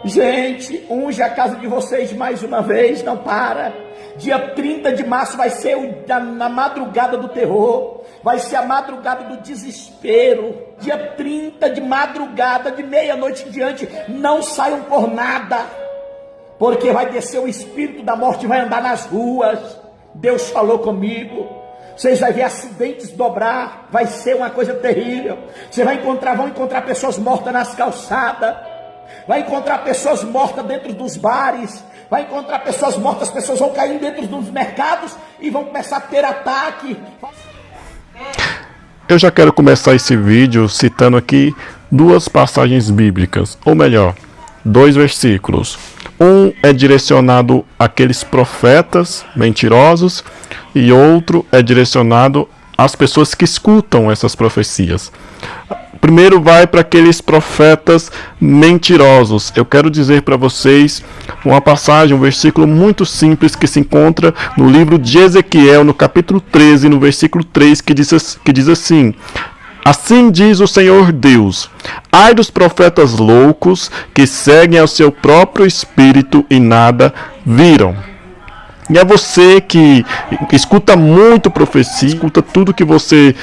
Gente, unge a casa de vocês mais uma vez, não para. Dia 30 de março vai ser na madrugada do terror, vai ser a madrugada do desespero. Dia 30 de madrugada, de meia-noite em diante, não saiam por nada, porque vai descer o espírito da morte e vai andar nas ruas. Deus falou comigo. Vocês vão ver acidentes dobrar, vai ser uma coisa terrível. Vocês vão encontrar pessoas mortas nas calçadas, vai encontrar pessoas mortas dentro dos bares, vai encontrar pessoas mortas, as pessoas vão cair dentro dos mercados e vão começar a ter ataque. Eu já quero começar esse vídeo citando aqui duas passagens bíblicas, ou melhor, 2 versículos. Um é direcionado àqueles profetas mentirosos e outro é direcionado às pessoas que escutam essas profecias. Primeiro vai para aqueles profetas mentirosos. Eu quero dizer para vocês uma passagem, um versículo muito simples que se encontra no livro de Ezequiel, no capítulo 13, no versículo 3, que diz assim: assim diz o Senhor Deus: ai dos profetas loucos que seguem ao seu próprio espírito e nada viram. E é você que escuta muito profecia, escuta tudo que você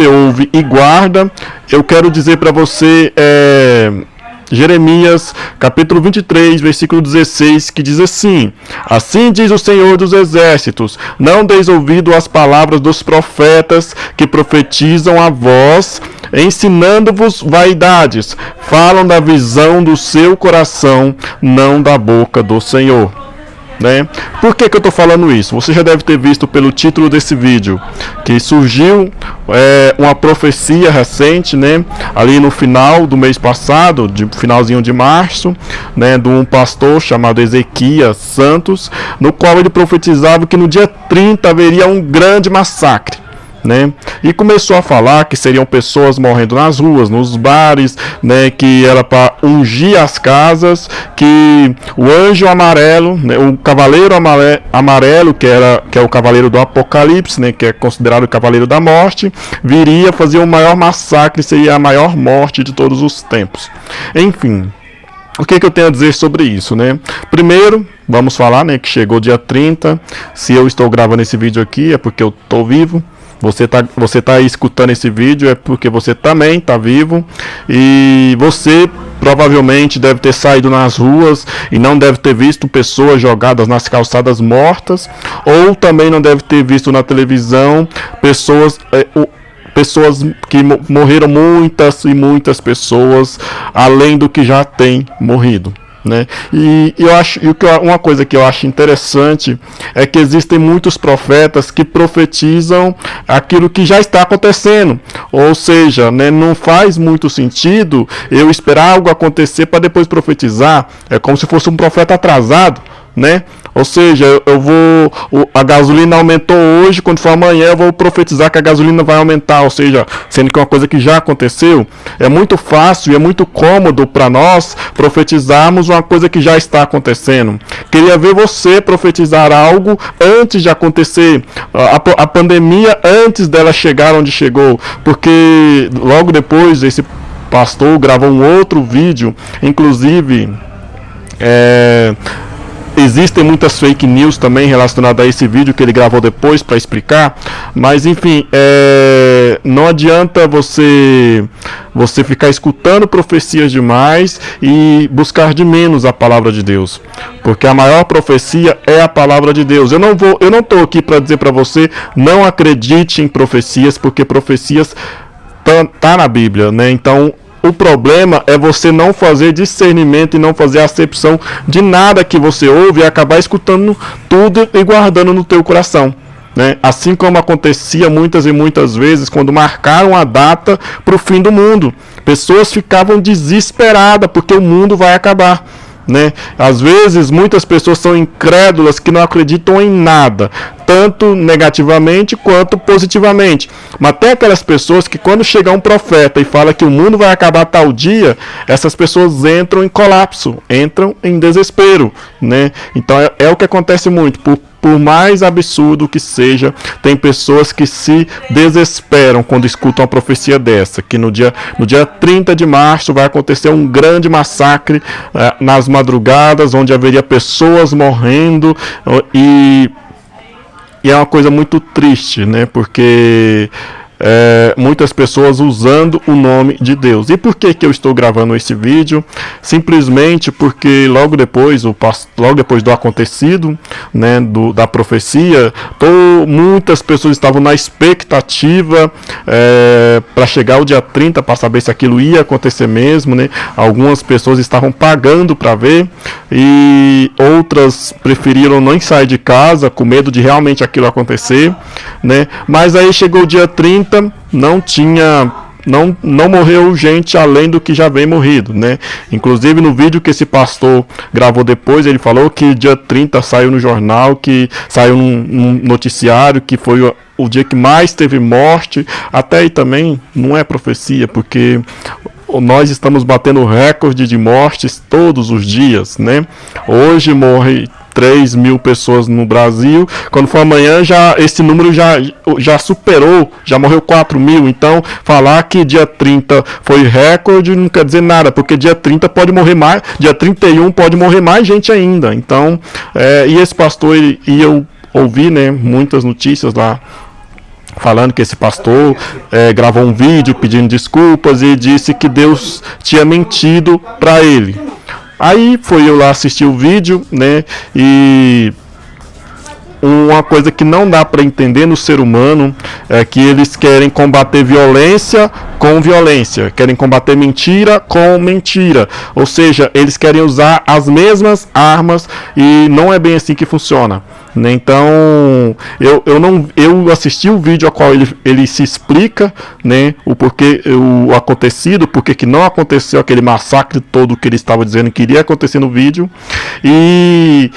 ouve e guarda. Eu quero dizer para você, Jeremias, capítulo 23, versículo 16, que diz assim: assim diz o Senhor dos Exércitos, não deis ouvido às palavras dos profetas que profetizam a vós, ensinando-vos vaidades, falam da visão do seu coração, não da boca do Senhor. Né? Por que eu estou falando isso? Você já deve ter visto pelo título desse vídeo que surgiu uma profecia recente, né? Ali no final do mês passado, finalzinho de março, né? De um pastor chamado Ezequias Santos, no qual ele profetizava que no dia 30 haveria um grande massacre. Né? E começou a falar que seriam pessoas morrendo nas ruas, nos bares, né? Que era para ungir as casas, que o anjo amarelo, né? O cavaleiro amarelo, que é o cavaleiro do Apocalipse, né? Que é considerado o cavaleiro da morte, viria fazer o maior massacre, seria a maior morte de todos os tempos. Enfim, o que eu tenho a dizer sobre isso, né? Primeiro, vamos falar, né, que chegou dia 30. Se eu estou gravando esse vídeo aqui é porque eu estou vivo. Você tá aí escutando esse vídeo é porque você também está vivo, e você provavelmente deve ter saído nas ruas e não deve ter visto pessoas jogadas nas calçadas mortas, ou também não deve ter visto na televisão pessoas que morreram, muitas e muitas pessoas além do que já tem morrido. Né? E uma coisa que eu acho interessante é que existem muitos profetas que profetizam aquilo que já está acontecendo, ou seja, né, não faz muito sentido eu esperar algo acontecer para depois profetizar. É como se fosse um profeta atrasado, né? Ou seja, a gasolina aumentou hoje, quando for amanhã eu vou profetizar que a gasolina vai aumentar, ou seja, sendo que é uma coisa que já aconteceu. É muito fácil e é muito cômodo para nós profetizarmos uma coisa que já está acontecendo. Queria ver você profetizar algo antes de acontecer, a pandemia antes dela chegar onde chegou, porque logo depois esse pastor gravou um outro vídeo, inclusive existem muitas fake news também relacionadas a esse vídeo que ele gravou depois para explicar, mas enfim, não adianta você ficar escutando profecias demais e buscar de menos a palavra de Deus, porque a maior profecia é a palavra de Deus. Eu não estou aqui para dizer para você não acredite em profecias, porque profecias tá na Bíblia, né? Então o problema é você não fazer discernimento e não fazer acepção de nada que você ouve e acabar escutando tudo e guardando no teu coração, né? Assim como acontecia muitas e muitas vezes quando marcaram a data para o fim do mundo. Pessoas ficavam desesperadas porque o mundo vai acabar, né? Às vezes muitas pessoas são incrédulas, que não acreditam em nada, tanto negativamente quanto positivamente. Mas tem aquelas pessoas que quando chega um profeta e fala que o mundo vai acabar tal dia, essas pessoas entram em colapso, entram em desespero, né? Então é o que acontece muito. Por mais absurdo que seja, tem pessoas que se desesperam quando escutam uma profecia dessa, que no dia 30 de março vai acontecer um grande massacre nas madrugadas, onde haveria pessoas morrendo, e é uma coisa muito triste, né? Porque muitas pessoas usando o nome de Deus. E por que eu estou gravando esse vídeo? Simplesmente porque logo depois do acontecido, né, da profecia, muitas pessoas estavam na expectativa para chegar o dia 30 para saber se aquilo ia acontecer mesmo, né? Algumas pessoas estavam pagando para ver e outras preferiram nem sair de casa com medo de realmente aquilo acontecer, né? Mas aí chegou o dia 30, não morreu gente além do que já vem morrido, né? Inclusive no vídeo que esse pastor gravou depois, ele falou que dia 30 saiu no jornal, que saiu num noticiário, que foi o dia que mais teve morte. Até aí também não é profecia, porque nós estamos batendo recorde de mortes todos os dias, né? Hoje morre 3.000 pessoas no Brasil. Quando for amanhã, esse número já superou, já morreu 4.000. Então, falar que dia 30 foi recorde não quer dizer nada, porque dia 30 pode morrer mais, dia 31 pode morrer mais gente ainda. Então, e esse pastor, e eu ouvi, né, muitas notícias lá, falando que esse pastor gravou um vídeo pedindo desculpas e disse que Deus tinha mentido para ele. Aí foi eu lá assistir o vídeo, né? E uma coisa que não dá para entender no ser humano é que eles querem combater violência com violência, querem combater mentira com mentira, ou seja, eles querem usar as mesmas armas e não é bem assim que funciona, né? Então eu assisti o vídeo ao qual ele se explica, né, o porquê o acontecido, porque que não aconteceu aquele massacre todo que ele estava dizendo que iria acontecer no vídeo, e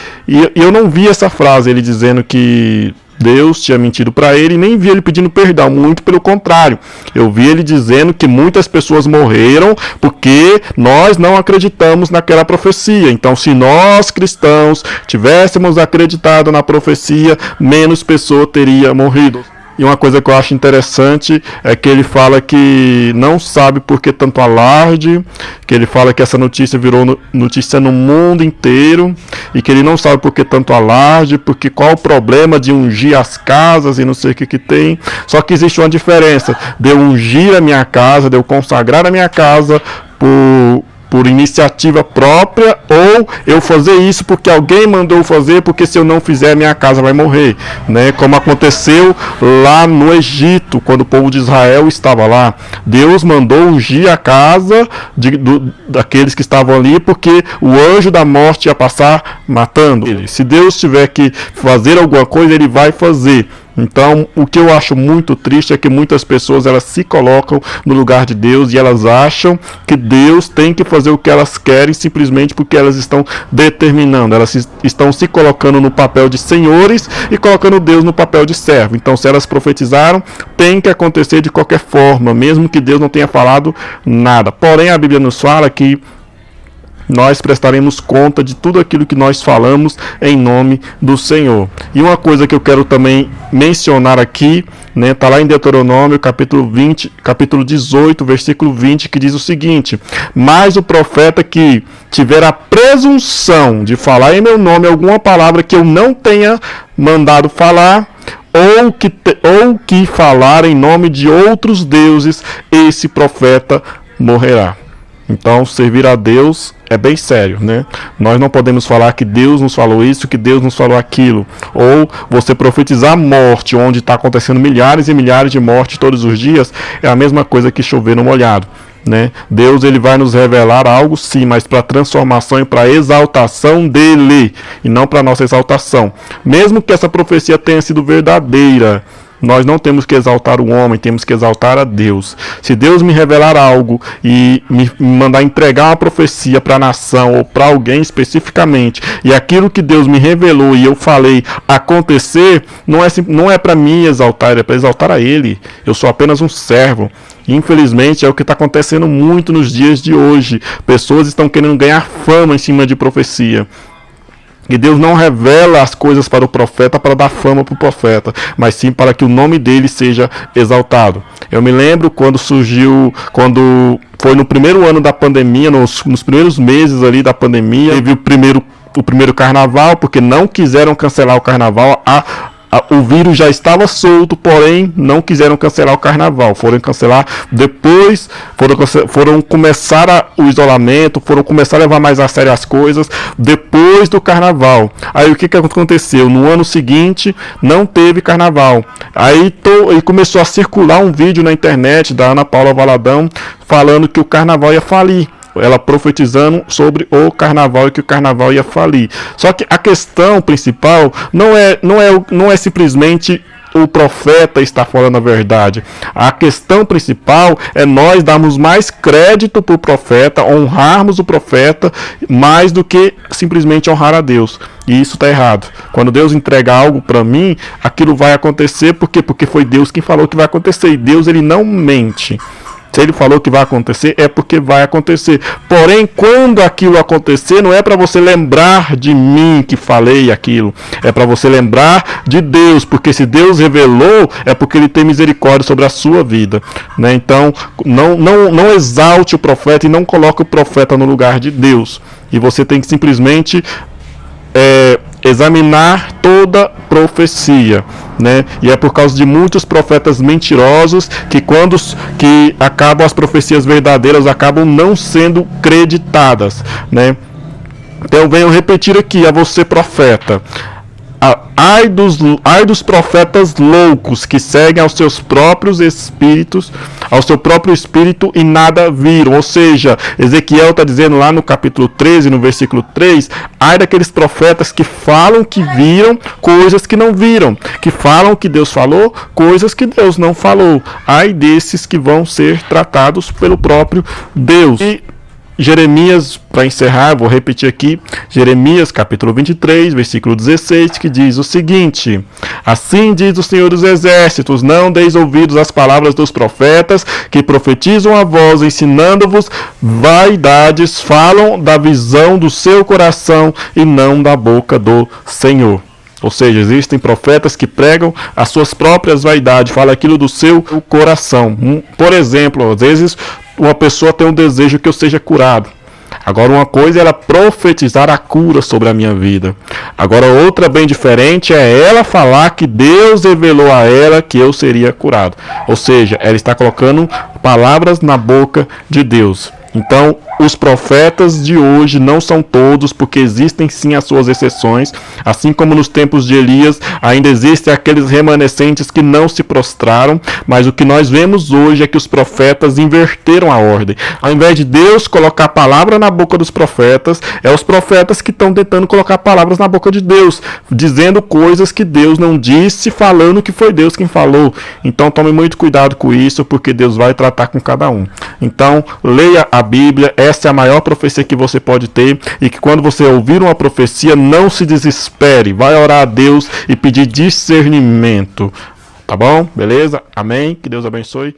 eu não vi essa frase, ele dizendo que Deus tinha mentido para ele, nem vi ele pedindo perdão, muito pelo contrário. Eu vi ele dizendo que muitas pessoas morreram porque nós não acreditamos naquela profecia. Então, se nós cristãos tivéssemos acreditado na profecia, menos pessoa teria morrido. E uma coisa que eu acho interessante é que ele fala que não sabe por que tanto alarde, que ele fala que essa notícia virou notícia no mundo inteiro, e que ele não sabe por que tanto alarde, porque qual o problema de ungir as casas e não sei o que tem. Só que existe uma diferença de eu ungir a minha casa, de eu consagrar a minha casa por iniciativa própria, ou eu fazer isso porque alguém mandou fazer, porque se eu não fizer minha casa vai morrer, né? Como aconteceu lá no Egito, quando o povo de Israel estava lá, Deus mandou ungir a casa daqueles que estavam ali, porque o anjo da morte ia passar matando ele. Se Deus tiver que fazer alguma coisa, ele vai fazer. Então, o que eu acho muito triste é que muitas pessoas elas se colocam no lugar de Deus e elas acham que Deus tem que fazer o que elas querem simplesmente porque elas estão determinando, elas estão se colocando no papel de senhores e colocando Deus no papel de servo. Então, se elas profetizaram, tem que acontecer de qualquer forma, mesmo que Deus não tenha falado nada. Porém, a Bíblia nos fala que nós prestaremos conta de tudo aquilo que nós falamos em nome do Senhor. E uma coisa que eu quero também mencionar aqui, né, tá lá em Deuteronômio, capítulo 18, versículo 20, que diz o seguinte: mas o profeta que tiver a presunção de falar em meu nome alguma palavra que eu não tenha mandado falar, ou que falar em nome de outros deuses, esse profeta morrerá. Então, servir a Deus é bem sério, né? Nós não podemos falar que Deus nos falou isso, que Deus nos falou aquilo. Ou você profetizar morte, onde está acontecendo milhares e milhares de mortes todos os dias, é a mesma coisa que chover no molhado, né? Deus ele vai nos revelar algo sim, mas para transformação e para exaltação dele, e não para nossa exaltação. Mesmo que essa profecia tenha sido verdadeira, Nós não temos que exaltar o homem, temos que exaltar a Deus. Se Deus me revelar algo e me mandar entregar uma profecia para a nação ou para alguém especificamente, e aquilo que Deus me revelou e eu falei acontecer, não é para mim exaltar, é para exaltar a Ele. Eu sou apenas um servo. Infelizmente é o que está acontecendo muito nos dias de hoje. Pessoas estão querendo ganhar fama em cima de profecia. E Deus não revela as coisas para o profeta para dar fama para o profeta, mas sim para que o nome dele seja exaltado. Eu me lembro quando foi no primeiro ano da pandemia, nos primeiros meses ali da pandemia, teve o primeiro carnaval, porque não quiseram cancelar o carnaval. O vírus já estava solto, porém não quiseram cancelar o carnaval. Foram cancelar depois, foram começar o isolamento, foram começar a levar mais a sério as coisas depois do carnaval. Aí o que aconteceu? No ano seguinte não teve carnaval. Aí começou a circular um vídeo na internet da Ana Paula Valadão falando que o carnaval ia falir. Ela profetizando sobre o carnaval e que o carnaval ia falir. Só que a questão principal não é simplesmente o profeta estar falando a verdade. A questão principal é nós darmos mais crédito para o profeta, honrarmos o profeta mais do que simplesmente honrar a Deus. E isso está errado. Quando Deus entrega algo para mim, aquilo vai acontecer. Por quê? Porque foi Deus quem falou que vai acontecer. E Deus, ele não mente. Se ele falou que vai acontecer, é porque vai acontecer. Porém, quando aquilo acontecer, não é para você lembrar de mim que falei aquilo. É para você lembrar de Deus. Porque se Deus revelou, é porque ele tem misericórdia sobre a sua vida, né? Então, não exalte o profeta e não coloque o profeta no lugar de Deus. E você tem que simplesmente examinar toda profecia, né? E é por causa de muitos profetas mentirosos que acabam as profecias verdadeiras acabam não sendo creditadas, né? Então venho repetir aqui a você, profeta. Ai dos profetas loucos que seguem aos seus próprios espíritos, ao seu próprio espírito e nada viram. Ou seja, Ezequiel está dizendo lá no capítulo 13, no versículo 3, ai daqueles profetas que falam que viram coisas que não viram, que falam que Deus falou coisas que Deus não falou. Ai desses que vão ser tratados pelo próprio Deus. E Jeremias, para encerrar, vou repetir aqui, Jeremias capítulo 23, versículo 16, que diz o seguinte: assim diz o Senhor dos Exércitos, não deis ouvidos às palavras dos profetas, que profetizam a vós, ensinando-vos vaidades, falam da visão do seu coração e não da boca do Senhor. Ou seja, existem profetas que pregam as suas próprias vaidades, falam aquilo do seu coração. Por exemplo, às vezes uma pessoa tem um desejo que eu seja curado. Agora uma coisa é ela profetizar a cura sobre a minha vida. Agora outra bem diferente é ela falar que Deus revelou a ela que eu seria curado. Ou seja, ela está colocando palavras na boca de Deus. Então, os profetas de hoje não são todos, porque existem sim as suas exceções, assim como nos tempos de Elias ainda existem aqueles remanescentes que não se prostraram, mas o que nós vemos hoje é que os profetas inverteram a ordem. Ao invés de Deus colocar a palavra na boca dos profetas, é os profetas que estão tentando colocar palavras na boca de Deus, dizendo coisas que Deus não disse, falando que foi Deus quem falou. Então tome muito cuidado com isso, porque Deus vai tratar com cada um. Então, leia a Bíblia, essa é a maior profecia que você pode ter, e que quando você ouvir uma profecia, não se desespere, vai orar a Deus e pedir discernimento, tá bom? Beleza? Amém? Que Deus abençoe.